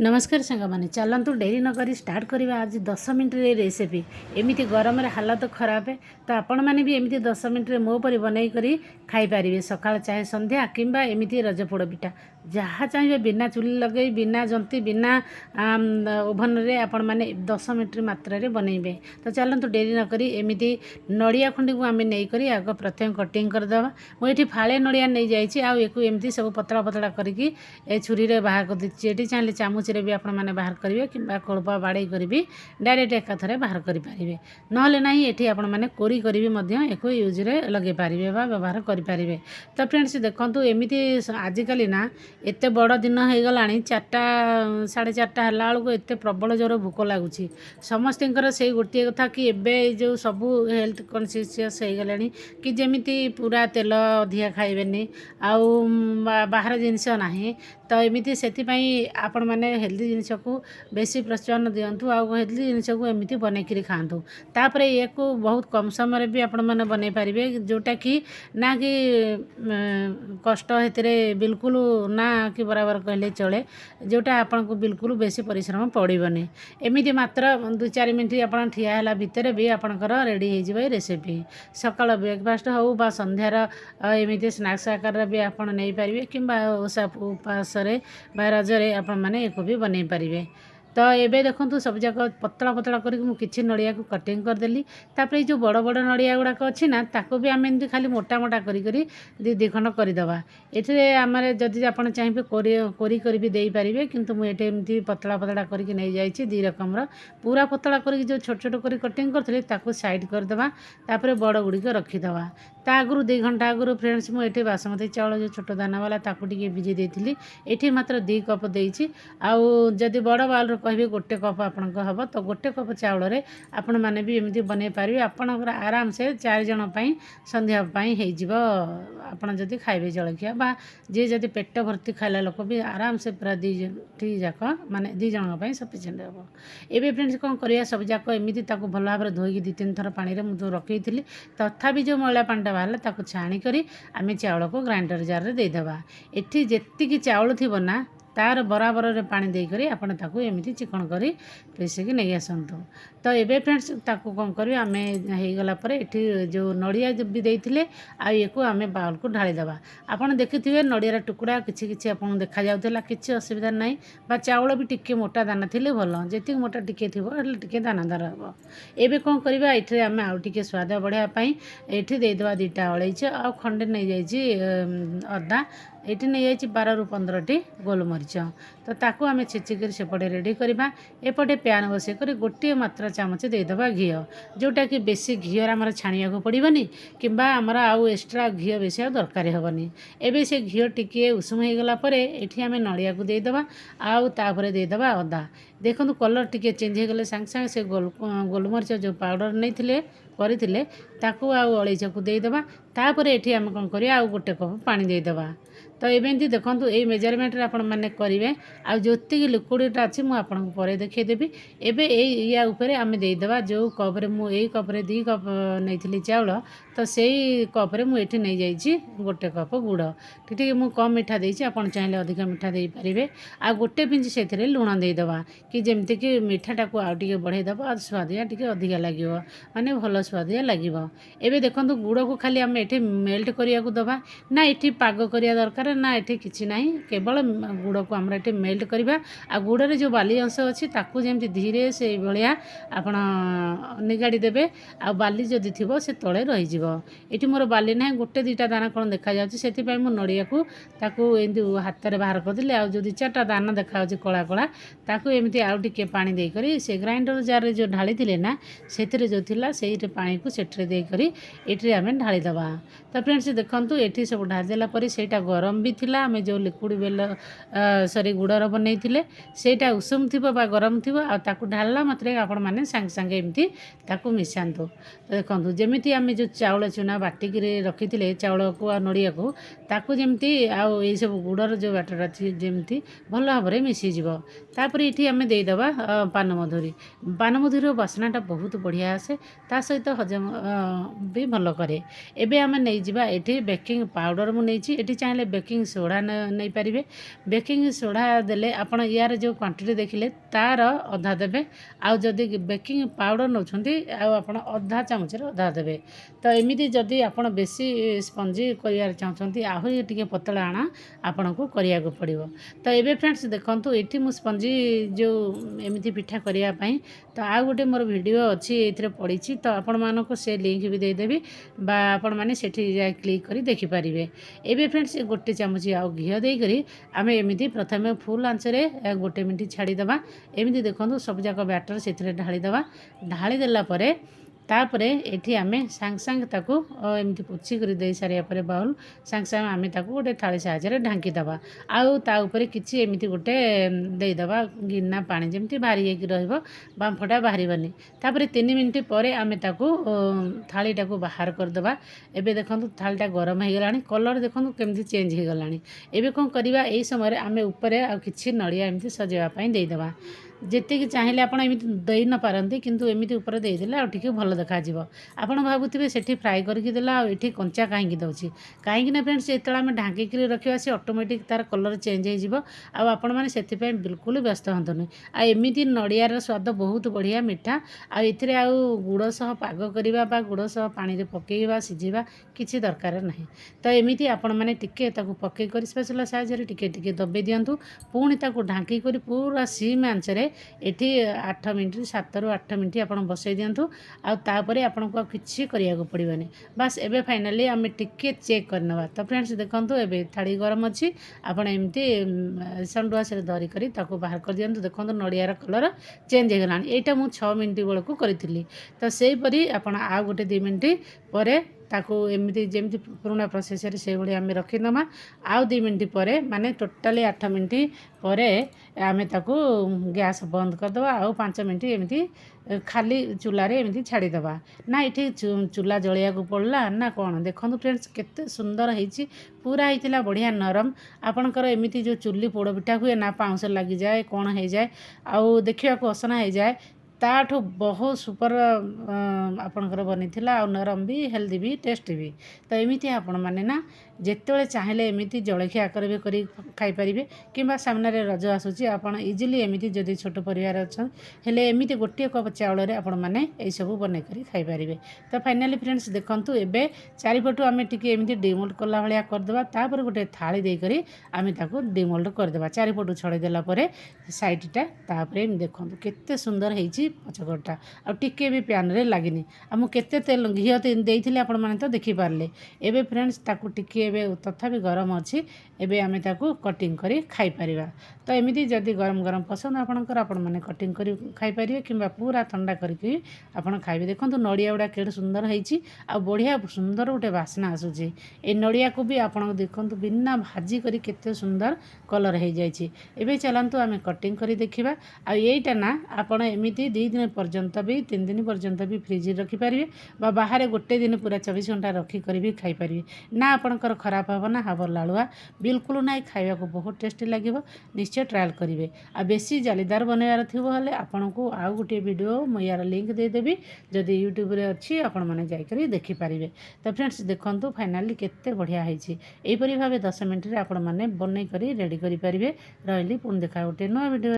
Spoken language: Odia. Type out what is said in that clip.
नमस्कार सांगमाने चलतु डेरी न करी स्टार्ट करवा आज 10 मिनट रे रेसिपी एमती गरम रे हालत खराब है तो आपण मैंने भी एमती 10 मिनट रे मो पर बनई करी खाई पारिबे सकाळ चाहे संध्या किंबा एमती रज पोड़ पिठा जहाँ चाहिए बिना चुली लगे बिना जंती बिना ओभन रे आपण मैंने 10 मिनट मात्रा रे बनइबे। तो चलतु डेरी न करी एमती नड़िया खुंडी को आम नहीं करी आग प्रथम कटिंग करदे मुझे फाड़े नड़िया नहीं जाइए आउ एक एमती सब पतला पतला करके छुरी रे बाहर कर दीजिए ये चाहिए चामच भी आपण मैंने बाहर करेंगे कि कोड़प बाड़े कर भी डायरेक्ट एकाथरे बाहर करेंगे ना ना ये आपण मैंने कोरी करी एक यूज्रे लगे पारे व्यवहार करेंगे। तो फ्रेंड्स देखो एमती आजिकल ना एत बड़ दिन हो गला 4टा 4:30 है बेलू एत प्रबल जोर भोक लगुच समस्त से गोटे कथा कि एबे जो सबू हेल्थ कॉन्शियस हो गले कि जमीती पूरा तेल अधिका खाइबेनी आउ बाहर जिनस ना तो एमती से आपण मैंने हेल्दी जिनस को बेसी प्रोत्साहन दिंतु आउ हेल्दी जिनस को एमती बनईकरी खातु तापर ये को बहुत कम समय भी आपण मैंने बनई पारे जोटा कि ना कि कष्ट हेतरे बिल्कुल ना कि बराबर कहले चले जोटा आपन को बिल्कुल बेसी परिश्रम पड़ोनी एमती मात्र 2-4 मिनट आप ठिया है भितर भी आपंकर रेडी हो रेसिपी सकाल ब्रेकफास्ट हो बा संध्यार एमती स्नाक्स आकार भी आप नहीं पारे कि ओषा उपास रजरे आपण मैंने एक भी बनई पारे। तो ये देखो सब जाक पतला पतला करके नड़िया को कटिंग करदेली तापर जो बड़ बड़ नड़िया गुड़ाक अच्छी ना ताको भी आम एमती खाली मोटा मोटा करी दी खंड करदेवा ये आम जदि आप चाहिए कोरी कर भी दे पारे किंतु मुझे एमती पतला पतला करके नहीं जाइए 2 रकम पूरा पतला करके जो छोट छोट कर कटिंग करी साइड करदेवा तापर बड़ गुड़िक रखीदे ता आगु 2 घंटा आगु फ्रेंड्स मुझे बासमती चाउल जो छोट दाना वाला ताकू टिके भिजे देती ये मात्र 2 कप देती आउ जदि बड़ बाल कहे 1 कप आपंक हम तो 1 कप चाउल आपण मैंने भी एमती बनई पारे आपणकर आराम से 4 जन संध्यापाई आपड़ जदि खाइबे जलखिया बा जी जदि पेट भर्ती खाला लोक भी आराम से पूरा 2 जाक माने 2 जन सफिसीयंट हम एवं फ्रेंड्स कौन करिया सब जाक एमती भल भाव धोई 2-3 थर पानी में मुझे रखी तथापि जो मैला पानी बाहर ताको छाणिक आम चाउल को ग्राइंडर जार रे देदेबा एठी जेतिकी चाउल थी ना तार बराबर रे पानी देकर आपण ताकू एमती चिकन करी पेसिक नहीं आसतु। तो ये फ्रेंड्स ताकू कौन करी आम होगला ये जो नड़िया भी देते आउ आम बाउल को ढालीदेवा आपड़ देखिए नड़ियार टुकड़ा किसी आपको देखा जाऊला किसी असुविधा ना बा चाउल भी टिके मोटा दाना थी भल जी मोटा टिके टे दानादार हम एवं कौन करवा ये आम आउ टे स्वाद बढ़ावाई ये देदेवा 2टा अलैच आ खंडे नहीं जाइए अदा ये नहीं जाइए 12-15 गोलमरीच तो ताकू आम छेचिक सेपटे रेडी करवा एपटे प्यान बसई कर गोटे मात्र चामच देदेवा घी जोटा कि बेसी घी आम छाणिया को पड़ोनी कि आमर आउ एक्सट्रा घी बेसी दरकार हेनी एवं से घी टिके उषुम हो गलापर ये आम नड़िया को देदेवा आउ तापर देदेवा अदा देखो कलर टिके चेंज हो गले सांगे सांगे से गोलमरीच जो पाउडर नहीं करते ताकू आउ अलैच को देदेवा तापर ये आम कौन कर आउ 1 कप पानी देदेवा। तो एमती देखो ये मेजरमेंट आप मैंने करेंगे आ जो लिक्विडटा अच्छी मुझे देखीदेवी एवं या आम देदेवा जो कप्रे मुझे कप्रे 2 कप नहीं चाउल तो से कप्रे मुझे नहीं जाइए 1 कप गुड़ ठीक मुझे कम मीठा देती आप चाहिए अधिक मीठा दे पारे आ 1 पिंच से लुण देदेवा कि जमती कि मीठाटा को आउ टे बढ़ेदेव आ स्वादिया टे अधिका लगे माने भल स्वादिया लगे एवं देखो गुड़ को खाली आम ये मेल्ट करने को दबा ना ये पाग करने दरकार ना ये किसी ना केवल गुड़ को आम ये मेल्ट करवा आ गुड़ जो बाली अंश अच्छी ताकू जमी धीरे से भाया आप निगाड़ी देवे आ बाली जदि थी से तले रही ये मोर बाली ना 1-2टा दाना कौन देखा से नड़िया को ताकू एमती हाथ में बाहर करदेली आ जो 2-4टा दाना देखा कला कला ताकू एमती आउ टिके पानी देकर से ग्राइंडर जार जो ढाली थे ना से जो थिला से पानी को सेठे देकर ये आम ढालीदेवा। तो फ्रेंड्स देखो ये सब ढालीदेला सेटा गरम भी थिला आम जो लिक्विड बेल सरी गुड़र बनई सेटा उषुम थी गरम थी ताकू ढालला मात्र आपण मैंने सांगे सांगे एमती ताकू मिसातु। तो देखो जमी आम जो ଚାଉଳ ଚୁନା ବାଟିକିରି ରଖିଥିଲେ ଚାଉଳକୁ ଆଉ ନଡ଼ିଆକୁ ତାକୁ ଯେମିତି ଆଉ ଏଇସବୁ ଗୁଡ଼ର ଯେଉଁ ବ୍ୟାଟର ଅଛି ଯେମିତି ଭଲ ଭାବରେ ମିଶିଯିବ। ତାପରେ ଏଠି ଆମେ ଦେଇଦେବା ପାନମଧୁରୀ। ପାନମଧୁରୀର ବାସ୍ନାଟା ବହୁତ ବଢ଼ିଆ ଆସେ, ତା ସହିତ ହଜମ ବି ଭଲ କରେ। ଏବେ ଆମେ ନେଇଯିବା ଏଠି ବେକିଂ ପାଉଡ଼ର ମୁଁ ନେଇଛି, ଏଠି ଚାହିଁଲେ ବେକିଂ ସୋଡ଼ା ନେଇପାରିବେ। ବେକିଂ ସୋଡ଼ା ଦେଲେ ଆପଣ ୟାର ଯେଉଁ କ୍ୱାଣ୍ଟିଟି ଦେଖିଲେ ତାର ଅଧା ଦେବେ, ଆଉ ଯଦି ବେକିଂ ପାଉଡ଼ର ନେଉଛନ୍ତି ଆଉ ଆପଣ ଅଧା ଚାମଚରେ ଅଧା ଦେବେ। ତ ଏମିତି ଯଦି ଆପଣ ବେଶୀ ସ୍ପଞ୍ଜି କରିବାରେ ଚାହୁଁଛନ୍ତି ଆହୁରି ଟିକେ ପତଳା ଆଣ ଆପଣଙ୍କୁ କରିବାକୁ ପଡ଼ିବ। ତ ଏବେ ଫ୍ରେଣ୍ଡସ୍ ଦେଖନ୍ତୁ ଏଠି ମୁଁ ସ୍ପଞ୍ଜି ଯେଉଁ ଏମିତି ପିଠା କରିବା ପାଇଁ ତ ଆଉ ଗୋଟେ ମୋର ଭିଡ଼ିଓ ଅଛି ଏଥିରେ ପଡ଼ିଛି, ତ ଆପଣମାନଙ୍କୁ ସେ ଲିଙ୍କ୍ ବି ଦେଇଦେବି ବା ଆପଣମାନେ ସେଠି ଯାଇ କ୍ଲିକ୍ କରି ଦେଖିପାରିବେ। ଏବେ ଫ୍ରେଣ୍ଡସ୍ ଗୋଟେ ଚାମଚ ଆଉ ଘିଅ ଦେଇକରି ଆମେ ଏମିତି ପ୍ରଥମେ ଫୁଲ୍ ଆଞ୍ଚରେ 1 ମିନିଟ୍ ଛାଡ଼ିଦେବା। ଏମିତି ଦେଖନ୍ତୁ ସବୁଯାକ ବ୍ୟାଟର ସେଥିରେ ଢାଳିଦେବା। ଢାଳି ଦେଲା ପରେ ତାପରେ ଏଠି ଆମେ ସାଙ୍ଗେ ସାଙ୍ଗେ ତାକୁ ଏମିତି ପୋଛି କରି ଦେଇ ସାରିବା ପରେ ବାଉଲ୍ ସାଙ୍ଗେ ସାଙ୍ଗେ ଆମେ ତାକୁ ଗୋଟେ ଥାଳି ସାହାଯ୍ୟରେ ଢାଙ୍କି ଦେବା। ଆଉ ତା ଉପରେ କିଛି ଏମିତି ଗୋଟେ ଦେଇଦେବା ଗିନା ପାଣି ଯେମିତି ବାହାରି ହେଇକି ରହିବ, ବାମ୍ଫଟା ବାହାରିବନି। ତାପରେ 3 ମିନିଟ୍ ପରେ ଆମେ ତାକୁ ଥାଳିଟାକୁ ବାହାର କରିଦେବା। ଏବେ ଦେଖନ୍ତୁ ଥାଳିଟା ଗରମ ହେଇଗଲାଣି, କଲର୍ ଦେଖନ୍ତୁ କେମିତି ଚେଞ୍ଜ ହେଇଗଲାଣି। ଏବେ କ'ଣ କରିବା, ଏଇ ସମୟରେ ଆମେ ଉପରେ ଆଉ କିଛି ନଡ଼ିଆ ଏମିତି ସଜେଇବା ପାଇଁ ଦେଇଦେବା। ଯେତିକି ଚାହିଁଲେ ଆପଣ ଏମିତି ଦେଇ ନ ପାରନ୍ତି, କିନ୍ତୁ ଏମିତି ଉପରେ ଦେଇଦେଲେ ଆଉ ଟିକେ ଭଲ ଦେଖାଯିବ। ଆପଣ ଭାବୁଥିବେ ସେଠି ଫ୍ରାଏ କରିକି ଦେଲା ଆଉ ଏଠି କଞ୍ଚା କାହିଁକି ଦେଉଛି, କାହିଁକିନା ଫ୍ରେଣ୍ଡସ୍ ଯେତେବେଳେ ଆମେ ଢାଙ୍କିକିରି ରଖିବା ସେ ଅଟୋମେଟିକ୍ ତାର କଲର୍ ଚେଞ୍ଜ ହେଇଯିବ। ଆଉ ଆପଣମାନେ ସେଥିପାଇଁ ବିଲକୁଲ ବ୍ୟସ୍ତ ହୁଅନ୍ତୁନି। ଆଉ ଏମିତି ନଡ଼ିଆର ସ୍ୱାଦ ବହୁତ ବଢ଼ିଆ ମିଠା। ଆଉ ଏଥିରେ ଆଉ ଗୁଡ଼ ସହ ପାଗ କରିବା ବା ଗୁଡ଼ ସହ ପାଣିରେ ପକାଇବା ସିଝେଇବା କିଛି ଦରକାର ନାହିଁ। ତ ଏମିତି ଆପଣମାନେ ଟିକେ ତାକୁ ପକେଇ କରି ସ୍ପେଶାଲ ସାହାଯ୍ୟରେ ଟିକେ ଟିକେ ଦବେଇ ଦିଅନ୍ତୁ। ପୁଣି ତାକୁ ଢାଙ୍କି କରି ପୁରା ସିମ୍ ଆଞ୍ଚରେ ଏଠି 8 ମିନିଟ୍ 7ରୁ 8 ମିନିଟ୍ ଆପଣ ବସାଇ ଦିଅନ୍ତୁ। ଆଉ ତାପରେ ଆପଣଙ୍କୁ ଆଉ କିଛି କରିବାକୁ ପଡ଼ିବନି। ବାସ୍ ଏବେ ଫାଇନାଲି ଆମେ ଟିକେ ଚେକ୍ କରିନେବା। ତ ଫ୍ରେଣ୍ଡସ୍ ଦେଖନ୍ତୁ ଏବେ ଥାଳି ଗରମ ଅଛି, ଆପଣ ଏମିତି ସଣ୍ଡୁଆସରେ ଧରିକରି ତାକୁ ବାହାର କରିଦିଅନ୍ତୁ। ଦେଖନ୍ତୁ ନଡ଼ିଆର କଲର୍ ଚେଞ୍ଜ ହେଇଗଲାଣି। ଏଇଟା ମୁଁ 6 ମିନିଟ୍ ବେଳକୁ କରିଥିଲି। ତ ସେହିପରି ଆପଣ ଆଉ ଗୋଟେ 2 ମିନିଟ୍ ପରେ ତାକୁ ଏମିତି ଯେମିତି ପୁରୁଣା ପ୍ରୋସେସରେ ସେଇଭଳି ଆମେ ରଖିଦେବା। ଆଉ 2 ମିନିଟ୍ ପରେ ମାନେ ଟୋଟାଲି 8 ମିନିଟ୍ ପରେ ଆମେ ତାକୁ ଗ୍ୟାସ୍ ବନ୍ଦ କରିଦେବା। ଆଉ 5 ମିନିଟ୍ ଏମିତି ଖାଲି ଚୁଲାରେ ଏମିତି ଛାଡ଼ିଦେବା। ନା ଏଠି ଚୁଲା ଜଳିବାକୁ ପଡ଼ିଲା ନା କ'ଣ, ଦେଖନ୍ତୁ ଫ୍ରେଣ୍ଡସ୍ କେତେ ସୁନ୍ଦର ହେଇଛି। ପୁରା ହେଇଥିଲା ବଢ଼ିଆ ନରମ। ଆପଣଙ୍କର ଏମିତି ଯେଉଁ ଚୁଲି ପୋଡ଼ପିଠା ହୁଏ ନା ପାଉଁଶ ଲାଗିଯାଏ କ'ଣ ହେଇଯାଏ ଆଉ ଦେଖିବାକୁ ଅସନା ହେଇଯାଏ, ତାଠୁ ବହୁତ ସୁପର ଆପଣଙ୍କର ବନିଥିଲା। ଆଉ ନରମ ବି, ହେଲ୍ଦି ବି, ଟେଷ୍ଟି ବି। ତ ଏମିତି ଆପଣମାନେ ନା ଯେତେବେଳେ ଚାହିଁଲେ ଏମିତି ଜଳଖିଆ ଆକାରରେ ବି କରି ଖାଇପାରିବେ, କିମ୍ବା ସାମ୍ନାରେ ରଜ ଆସୁଛି ଆପଣ ଇଜିଲି ଏମିତି ଯଦି ଛୋଟ ପରିବାର ଅଛନ୍ତି ହେଲେ ଏମିତି ଗୋଟିଏ କପ୍ ଚାଉଳରେ ଆପଣମାନେ ଏଇସବୁ ବନେଇ କରି ଖାଇପାରିବେ। ତ ଫାଇନାଲି ଫ୍ରେଣ୍ଡସ୍ ଦେଖନ୍ତୁ ଏବେ ଚାରିପଟୁ ଆମେ ଟିକେ ଏମିତି ଡିମୋଲ୍ଡ କଲା ଭଳିଆ କରିଦେବା। ତାପରେ ଗୋଟେ ଥାଳି ଦେଇକରି ଆମେ ତାକୁ ଡିମୋଲ୍ଡ କରିଦେବା। ଚାରିପଟୁ ଛଡ଼େଇ ଦେଲା ପରେ ସାଇଡ଼୍ଟା ତାପରେ ଦେଖନ୍ତୁ କେତେ ସୁନ୍ଦର ହେଇଛି ପଛକଡ଼ଟା, ଆଉ ଟିକେ ବି ପ୍ୟାନ୍ରେ ଲାଗିନି। ଆଉ ମୁଁ କେତେ ତେଲ ଘିଅ ଦେଇଥିଲି ଆପଣମାନେ ତ ଦେଖିପାରିଲେ। ଏବେ ଫ୍ରେଣ୍ଡସ୍ ତାକୁ ଟିକେ ଏବେ ତଥାପି ଗରମ ଅଛି, ଏବେ ଆମେ ତାକୁ କଟିଂ କରି ଖାଇପାରିବା। ତ ଏମିତି ଯଦି ଗରମ ଗରମ ପସନ୍ଦ ଆପଣଙ୍କର ଆପଣମାନେ କଟିଂ କରି ଖାଇପାରିବେ, କିମ୍ବା ପୁରା ଥଣ୍ଡା କରିକି ଆପଣ ଖାଇବେ। ଦେଖନ୍ତୁ ନଡ଼ିଆ ଗୁଡ଼ା କେଡ଼େ ସୁନ୍ଦର ହେଇଛି, ଆଉ ବଢ଼ିଆ ସୁନ୍ଦର ଗୋଟେ ବାସ୍ନା ଆସୁଛି। ଏଇ ନଡ଼ିଆକୁ ବି ଆପଣ ଦେଖନ୍ତୁ ବିନା ଭାଜି କରି କେତେ ସୁନ୍ଦର କଲର୍ ହେଇଯାଇଛି। ଏବେ ଚାଲନ୍ତୁ ଆମେ କଟିଂ କରି ଦେଖିବା। ଆଉ ଏଇଟା ନା ଆପଣ ଏମିତି 2 ଦିନ ପର୍ଯ୍ୟନ୍ତ ବି 3 ଦିନ ପର୍ଯ୍ୟନ୍ତ ବି ଫ୍ରିଜରେ ରଖିପାରିବେ, ବା ବାହାରେ ଗୋଟେ ଦିନ ପୁରା 24 ଘଣ୍ଟା ରଖିକରି ବି ଖାଇପାରିବେ। ନା ଆପଣଙ୍କର ଖରାପ ହେବ ନା ହେବ ଲାଳୁଆ, ବିଲକୁଲ ନାହିଁ। ଖାଇବାକୁ ବହୁତ ଟେଷ୍ଟି ଲାଗିବ, ନିଶ୍ଚୟ ଟ୍ରାଏଲ୍ କରିବେ। ଆଉ ବେଶୀ ଜାଲିଦାର ବନେଇବାର ଥିବ ହେଲେ ଆପଣଙ୍କୁ ଆଉ ଗୋଟିଏ ଭିଡ଼ିଓ ମୁଁ ୟାର ଲିଙ୍କ୍ ଦେଇଦେବି, ଯଦି ୟୁଟ୍ୟୁବରେ ଅଛି ଆପଣମାନେ ଯାଇକରି ଦେଖିପାରିବେ। ତ ଫ୍ରେଣ୍ଡସ୍ ଦେଖନ୍ତୁ ଫାଇନାଲି କେତେ ବଢ଼ିଆ ହେଇଛି। ଏହିପରି ଭାବେ 10 ମିନିଟ୍ରେ ଆପଣମାନେ ବନେଇ କରି ରେଡ଼ି କରିପାରିବେ। ରହିଲି, ପୁଣି ଦେଖା ଗୋଟେ ନୂଆ ଭିଡ଼ିଓ।